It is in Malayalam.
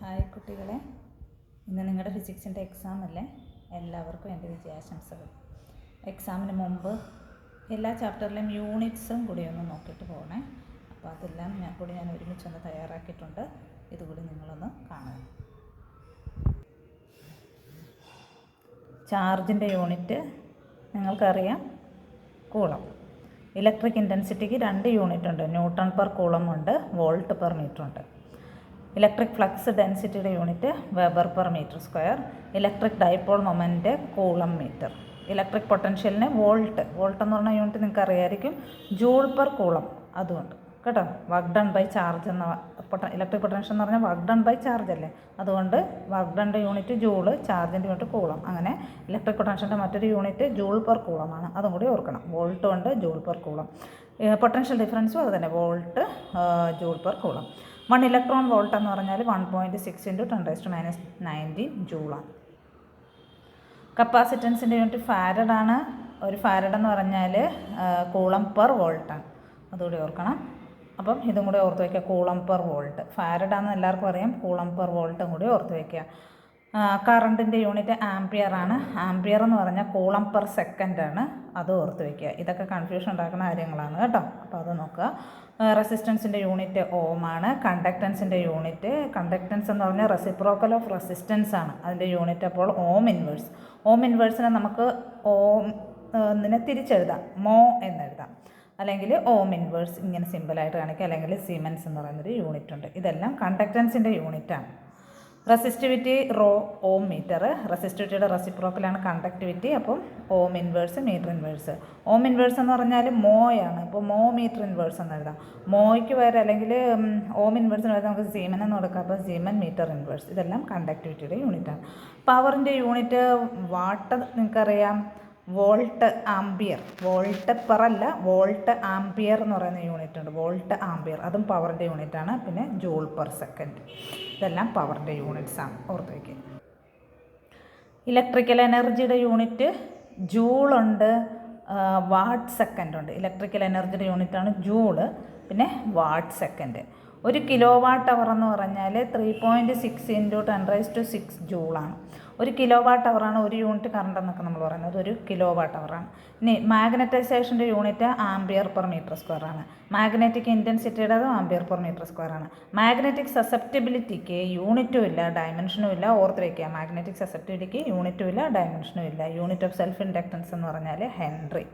ഹായ് കുട്ടികളെ, ഇന്ന് നിങ്ങളുടെ ഫിസിക്സിൻ്റെ എക്സാം അല്ലേ? എല്ലാവർക്കും എൻ്റെ വിജയാശംസകൾ. എക്സാമിന് മുമ്പ് എല്ലാ ചാപ്റ്ററിലെയും യൂണിറ്റ്സും കൂടി ഒന്ന് നോക്കിയിട്ട് പോകണേ. അപ്പോൾ അതെല്ലാം ഞാൻ ഒരുമിച്ചൊന്ന് തയ്യാറാക്കിയിട്ടുണ്ട്. ഇതുകൂടി നിങ്ങളൊന്ന് കാണുക. ചാർജിൻ്റെ യൂണിറ്റ് നിങ്ങൾക്കറിയാം, കൂളം. ഇലക്ട്രിക് ഇൻറ്റൻസിറ്റിക്ക് 2 യൂണിറ്റ് ഉണ്ട്, ന്യൂട്ടൺ പെർ കൂളം ഉണ്ട്, വോൾട്ട് പെർ മീറ്റർ ഉണ്ട്. ഇലക്ട്രിക് ഫ്ലക്സ് ഡെൻസിറ്റിയുടെ unit weber per metre square. Electric dipole moment coulomb metre. Electric പൊട്ടൻഷ്യലിന് വോൾട്ട് എന്ന് പറഞ്ഞ യൂണിറ്റ് നിങ്ങൾക്ക് അറിയായിരിക്കും, ജൂൾ പെർ കൂളം. അതുകൊണ്ട് കേട്ടോ, വർക്ക് ഡൺ ബൈ ചാർജ് എന്ന ഇലക്ട്രിക് പൊട്ടൻഷ്യൽ എന്ന് പറഞ്ഞാൽ വർക്ക് ഡൺ ബൈ ചാർജ് അല്ലേ, അതുകൊണ്ട് വർക്ക് ഡണിൻ്റെ യൂണിറ്റ് ജൂള്, ചാർജിൻ്റെ യൂണിറ്റ് കൂളം. അങ്ങനെ ഇലക്ട്രിക് പൊട്ടൻഷ്യലിൻ്റെ മറ്റൊരു യൂണിറ്റ് ജൂൾ പെർ കൂളമാണ്, അതും കൂടി ഓർക്കണം. വോൾട്ട് ഉണ്ട്, ജൂൾ പെർ കൂളം. പൊട്ടൻഷ്യൽ ഡിഫറൻസും അത് തന്നെ, volt joule per coulomb. 1 electron volt എന്ന് പറഞ്ഞാൽ 1.6 × 10⁻⁹ ജൂളാണ്. കപ്പാസിറ്റൻസിൻ്റെ യൂണിറ്റ് ഫാരഡാണ്. ഒരു ഫാരഡ് എന്ന് പറഞ്ഞാൽ കൂളം പെർ വോൾട്ടാണ്, അതുകൂടി ഓർക്കണം. അപ്പം ഇതും കൂടി ഓർത്ത് വയ്ക്കുക, കൂളം പെർ വോൾട്ട്. ഫാരഡാണെന്ന് എല്ലാവർക്കും അറിയാം, കൂളം പെർ വോൾട്ടും കൂടി ഓർത്ത് വയ്ക്കുക. കറണ്ടിൻ്റെ യൂണിറ്റ് ആംപിയർ ആണ്. ആംപിയർ എന്ന് പറഞ്ഞാൽ കൂളം പെർ സെക്കൻഡാണ്, അത് ഓർത്ത് വയ്ക്കുക. ഇതൊക്കെ കൺഫ്യൂഷൻ ഉണ്ടാക്കുന്ന കാര്യങ്ങളാണ് കേട്ടോ, അപ്പോൾ അത് നോക്കുക. റെസിസ്റ്റൻസിൻ്റെ യൂണിറ്റ് ഓം ആണ്. കണ്ടക്റ്റൻസിൻ്റെ യൂണിറ്റ്, കണ്ടക്റ്റൻസ് എന്ന് പറഞ്ഞാൽ റെസിപ്രോക്കൽ ഓഫ് റെസിസ്റ്റൻസ് ആണ്, അതിൻ്റെ യൂണിറ്റ് അപ്പോൾ ഓം ഇൻവേഴ്സ്. ഓം ഇൻവേഴ്സിനെ നമുക്ക് ഓമിനെ തിരിച്ചെഴുതാം, മോ എന്നെഴുതാം, അല്ലെങ്കിൽ ഓം ഇൻവേഴ്സ് ഇങ്ങനെ സിമ്പിളായിട്ട് കാണിക്കുക, അല്ലെങ്കിൽ സീമെൻസ് എന്ന് പറയുന്നൊരു യൂണിറ്റ് ഉണ്ട്. ഇതെല്ലാം കണ്ടക്റ്റൻസിൻ്റെ യൂണിറ്റാണ്. Resistivity rho ohm metre. റെസിസ്റ്റിവിറ്റിയുടെ റെസിപ്രോക്കലാണ് കണ്ടക്ടിവിറ്റി, അപ്പം ohm inverse metre inverse. Ohm inverse എന്ന് പറഞ്ഞാൽ മോയാണ്, ഇപ്പോൾ മോ മീറ്റർ ഇൻവേഴ്സ് എന്ന് എഴുതാം. മോയ്ക്ക് വരെ അല്ലെങ്കിൽ ഓം ഇൻവേഴ്സിന് വരെ നമുക്ക് സീമൻ എന്ന് കൊടുക്കാം, അപ്പോൾ സീമൻ മീറ്റർ ഇൻവേഴ്സ്. ഇതെല്ലാം കണ്ടക്ടിവിറ്റിയുടെ യൂണിറ്റാണ്. പവറിൻ്റെ യൂണിറ്റ് വാട്ട് നിങ്ങൾക്കറിയാം, വോൾട്ട് ആംപിയർ. വോൾട്ട് പെർ അല്ല, വോൾട്ട് ആംപിയർ എന്ന് പറയുന്ന യൂണിറ്റ് ഉണ്ട്, വോൾട്ട് ആംപിയർ, അതും പവറിൻ്റെ യൂണിറ്റാണ്. പിന്നെ ജൂൾ പെർ സെക്കൻഡ്, ഇതെല്ലാം പവറിൻ്റെ യൂണിറ്റ്സാണ്, ഓർത്ത് വയ്ക്കുക. ഇലക്ട്രിക്കൽ എനർജിയുടെ യൂണിറ്റ് ജൂളുണ്ട്, വാട്ട് സെക്കൻഡ് ഉണ്ട്. ഇലക്ട്രിക്കൽ എനർജിയുടെ യൂണിറ്റാണ് ജൂള്, പിന്നെ വാട്ട് സെക്കൻഡ്. 1 കിലോ വാട്ട് അവർ എന്ന് പറഞ്ഞാൽ 3.6 × 10⁻⁶ ജൂളാണ്. 1 കിലോ വാട്ട് അവറാണ് ഒരു യൂണിറ്റ് കറണ്ട് എന്നൊക്കെ നമ്മൾ പറയുന്നത്, ഒരു കിലോ വാട്ട് അവറാണ്. ഇനി മാഗ്നറ്റൈസേഷൻ്റെ unit ampere per metre square ആണ്. മാഗ്നറ്റിക് ഇൻറ്റൻസിറ്റിയുടേതും ആംപിയർ പെർ മീറ്റർ സ്ക്വയർ ആണ്. മാഗ്നറ്റിക് സസെപ്റ്റിബിലിറ്റിക്ക് യൂണിറ്റും ഇല്ല, ഡയമെൻഷനും ഇല്ല, ഓർത്ത് വയ്ക്കുക. മാഗ്നറ്റിക് സസെപ്റ്റിബിലിറ്റിക്ക് യൂണിറ്റും ഇല്ല, ഡയമെൻഷനും ഇല്ല. യൂണിറ്റ് ഓഫ് സെൽഫ് ഇൻഡക്റ്റൻസ് എന്ന് പറഞ്ഞാൽ ഹെൻറി.